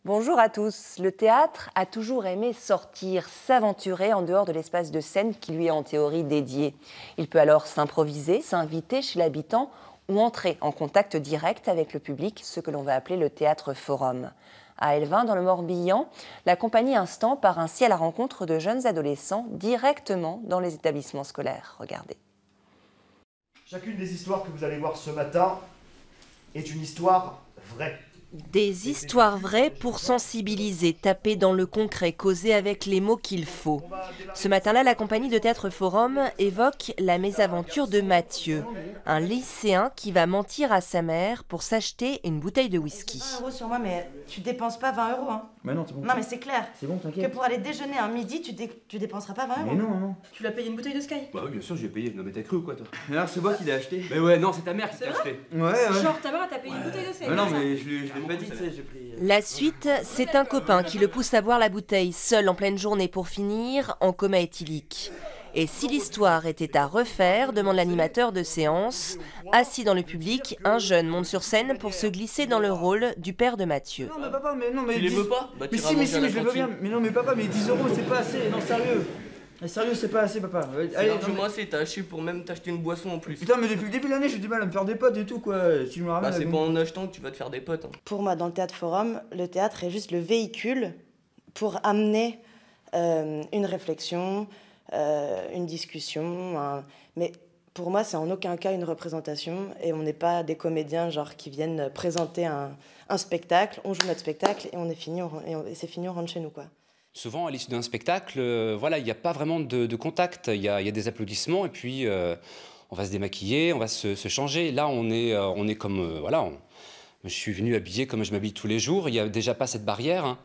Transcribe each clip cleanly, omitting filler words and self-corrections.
Bonjour à tous. Le théâtre a toujours aimé sortir, s'aventurer en dehors de l'espace de scène qui lui est en théorie dédié. Il peut alors s'improviser, s'inviter chez l'habitant ou entrer en contact direct avec le public, ce que l'on va appeler le théâtre forum. À Elvin, dans le Morbihan, la compagnie Instant part ainsi à la rencontre de jeunes adolescents directement dans les établissements scolaires. Regardez. Chacune des histoires que vous allez voir ce matin est une histoire vraie. Des histoires vraies pour sensibiliser, taper dans le concret, causer avec les mots qu'il faut. Ce matin-là, la compagnie de théâtre Forum évoque la mésaventure de Mathieu, un lycéen qui va mentir à sa mère pour s'acheter une bouteille de whisky. 20 € sur moi, mais tu dépenses pas 20 €. Hein. Mais non, c'est bon. Non, mais c'est clair. C'est bon, t'inquiète. Que pour aller déjeuner un midi, tu dépenseras pas 20 €. Mais non, non. Tu l'as payé une bouteille de Sky? Bah oui, bien sûr, j'ai payé. Non, mais t'as cru ou quoi, toi? Alors, c'est moi qui l'ai acheté. Mais ouais, non, c'est ta mère qui t'a acheté. Ouais. Genre, ta mère t'a payé une bouteille de Sky? Mais non, mais je l'ai pas dit, tu sais, j'ai pris. La suite, c'est un copain qui le pousse à boire la bouteille seul en pleine journée pour finir en coma éthylique. Et si l'histoire était à refaire, demande l'animateur de séance, assis dans le public, un jeune monte sur scène pour se glisser dans le rôle du père de Mathieu. Non, mais papa, mais non, mais. Tu les veux pas? Bah, Mais si, mais je les veux bien. Mais non, mais papa, mais 10 €, c'est pas assez. Non, sérieux. Mais sérieux, c'est pas assez, papa. Allez, largement assez, t'as acheté pour même t'acheter une boisson en plus. Putain, mais depuis le début de l'année, j'ai du mal à me faire des potes et tout, quoi. Si je me ramène. Bah, c'est pas en achetant que tu vas te faire des potes. Hein. Pour moi, dans le théâtre forum, le théâtre est juste le véhicule pour amener une réflexion, une discussion. Mais pour moi, c'est en aucun cas une représentation et on n'est pas des comédiens genre qui viennent présenter un spectacle. On joue notre spectacle et on est fini, et c'est fini, on rentre chez nous, quoi. Souvent, à l'issue d'un spectacle, voilà, il n'y a pas vraiment de contact. Il y a des applaudissements et puis on va se démaquiller, on va se changer. Là, on est comme... voilà, je suis venu habillé comme je m'habille tous les jours. Il n'y a déjà pas cette barrière. Hein.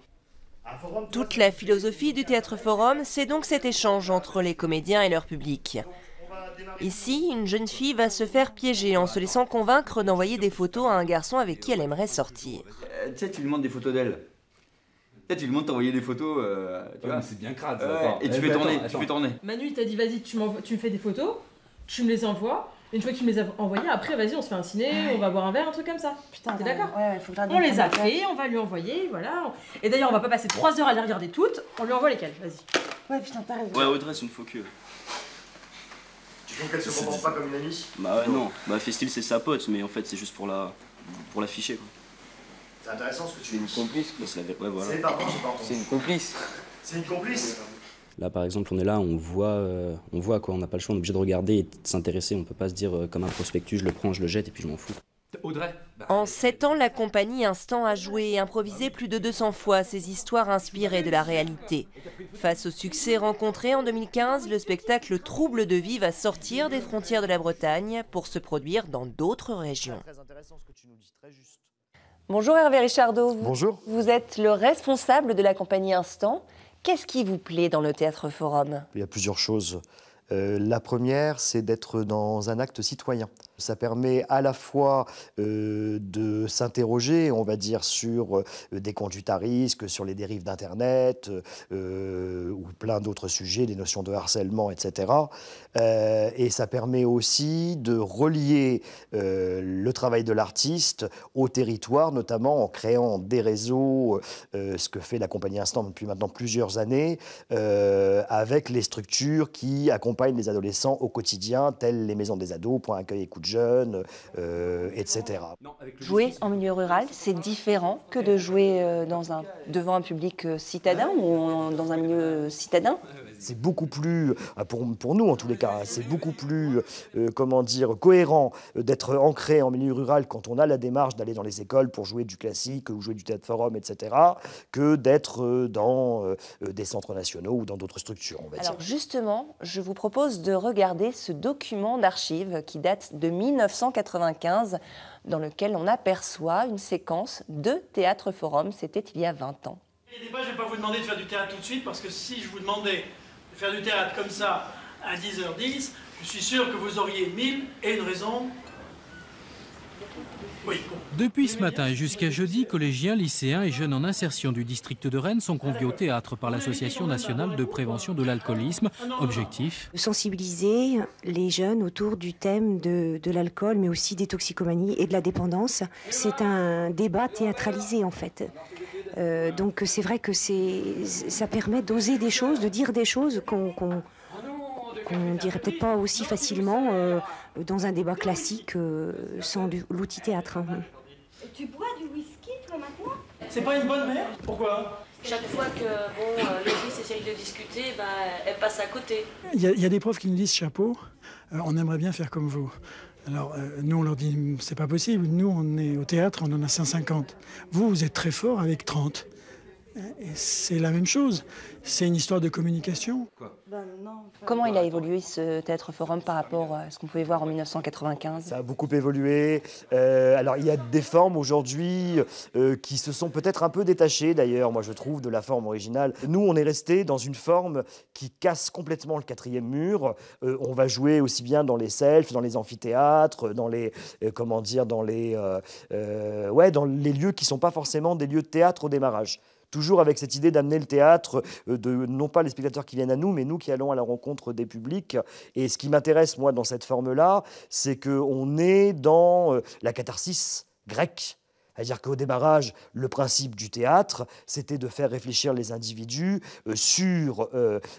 Toute la philosophie du théâtre forum, c'est donc cet échange entre les comédiens et leur public. Ici, une jeune fille va se faire piéger en se laissant convaincre d'envoyer des photos à un garçon avec qui elle aimerait sortir. Tu sais, tu lui demandes des photos d'elle. Tu lui demandes d'envoyer des photos, tu vois. C'est bien crade, Et tu fais tourner, Manu, il t'a dit, vas-y, tu me fais des photos, tu me les envoies. Une fois que tu me les as envoyées, après, vas-y, on se fait un ciné, on va boire un verre, un truc comme ça. Putain, t'es d'accord? Ouais, faut que On les a fait, on va lui envoyer, voilà. Et d'ailleurs, on va pas passer 3 heures à les regarder toutes, on lui envoie lesquelles, vas-y. Ouais, putain, t'as raison. Ouais, Audrey, c'est une faux cul. Tu trouves qu'elle se comporte pas comme une amie? Bah ouais, non. Bah, Festil, c'est sa pote, mais en fait, c'est juste pour l'afficher, quoi. C'est intéressant ce que tu dis. Complice, quoi. Ouais, voilà. C'est pardon, j'ai pas entendu. C'est une complice. C'est une complice? Là, par exemple, on est là, on voit quoi. On n'a pas le choix, on est obligé de regarder et de s'intéresser. On ne peut pas se dire comme un prospectus, je le prends, je le jette et puis je m'en fous. Audrey. En 7 ans, la compagnie Instant a joué et improvisé plus de 200 fois ces histoires inspirées de la réalité. Face au succès rencontré en 2015, le spectacle Trouble de vie va sortir des frontières de la Bretagne pour se produire dans d'autres régions. Bonjour Hervé Richardot. Bonjour. Vous êtes le responsable de la compagnie Instant. Qu'est-ce qui vous plaît dans le théâtre forum? Il y a plusieurs choses. La première, c'est d'être dans un acte citoyen. Ça permet à la fois de s'interroger, on va dire, sur des conduites à risque, sur les dérives d'Internet, ou plein d'autres sujets, des notions de harcèlement, etc. Et ça permet aussi de relier le travail de l'artiste au territoire, notamment en créant des réseaux, ce que fait la compagnie Instant depuis maintenant plusieurs années, avec les structures qui accompagnent les adolescents au quotidien, telles les maisons des ados, Point Accueil et Coup de Jeunes, etc. Jouer en milieu rural, c'est différent que de jouer devant un public citadin ou dans un milieu citadin? C'est beaucoup plus, pour nous en tous les cas, c'est beaucoup plus, comment dire, cohérent d'être ancré en milieu rural quand on a la démarche d'aller dans les écoles pour jouer du classique ou jouer du théâtre forum, etc., que d'être dans des centres nationaux ou dans d'autres structures, on va dire. Alors justement, je vous propose de regarder ce document d'archives qui date de 1995, dans lequel on aperçoit une séquence de théâtre forum. C'était il y a 20 ans. Je ne vais pas vous demander de faire du théâtre tout de suite, parce que si je vous demandais de faire du théâtre comme ça à 10h10, je suis sûr que vous auriez 1001 raisons. Oui. Depuis ce matin et jusqu'à jeudi, collégiens, lycéens et jeunes en insertion du district de Rennes sont conviés au théâtre par l'Association nationale de prévention de l'alcoolisme. Objectif: sensibiliser les jeunes autour du thème de l'alcool, mais aussi des toxicomanies et de la dépendance. C'est un débat théâtralisé en fait. Donc c'est vrai que ça permet d'oser des choses, de dire des choses qu'on dirait peut-être pas aussi facilement dans un débat classique sans l'outil théâtre. Tu bois du whisky, toi, maintenant? C'est pas une bonne mère? Pourquoi? Chaque fois que le fils essaye de discuter, elle passe à côté. Il y a des profs qui nous disent chapeau, on aimerait bien faire comme vous. Alors nous on leur dit c'est pas possible, nous on est au théâtre, on en a 150. Vous êtes très fort avec 30. Et c'est la même chose, c'est une histoire de communication. Comment il a évolué ce Théâtre Forum par rapport à ce qu'on pouvait voir en 1995? Ça a beaucoup évolué. Alors il y a des formes aujourd'hui qui se sont peut-être un peu détachées d'ailleurs, moi je trouve, de la forme originale. Nous on est resté dans une forme qui casse complètement le quatrième mur. On va jouer aussi bien dans les selfs, dans les amphithéâtres, dans les dans les lieux qui ne sont pas forcément des lieux de théâtre au démarrage. Toujours avec cette idée d'amener le théâtre, non pas les spectateurs qui viennent à nous, mais nous qui allons à la rencontre des publics. Et ce qui m'intéresse, moi, dans cette forme-là, c'est qu'on est dans la catharsis grecque. C'est-à-dire qu'au démarrage, le principe du théâtre, c'était de faire réfléchir les individus sur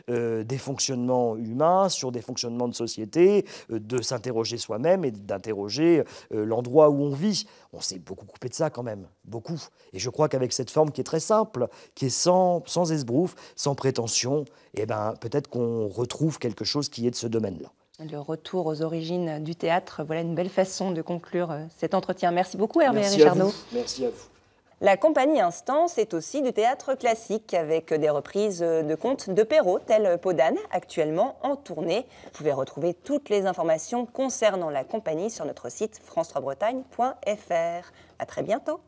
des fonctionnements humains, sur des fonctionnements de société, de s'interroger soi-même et d'interroger l'endroit où on vit. On s'est beaucoup coupé de ça quand même, beaucoup. Et je crois qu'avec cette forme qui est très simple, qui est sans esbrouf, sans prétention, peut-être qu'on retrouve quelque chose qui est de ce domaine-là. Le retour aux origines du théâtre, voilà une belle façon de conclure cet entretien. Merci beaucoup Hervé Richardot. Merci à vous. La compagnie Instant, c'est aussi du théâtre classique avec des reprises de contes de Perrault, telles Peau d'âne, actuellement en tournée. Vous pouvez retrouver toutes les informations concernant la compagnie sur notre site france3bretagne.fr. À très bientôt.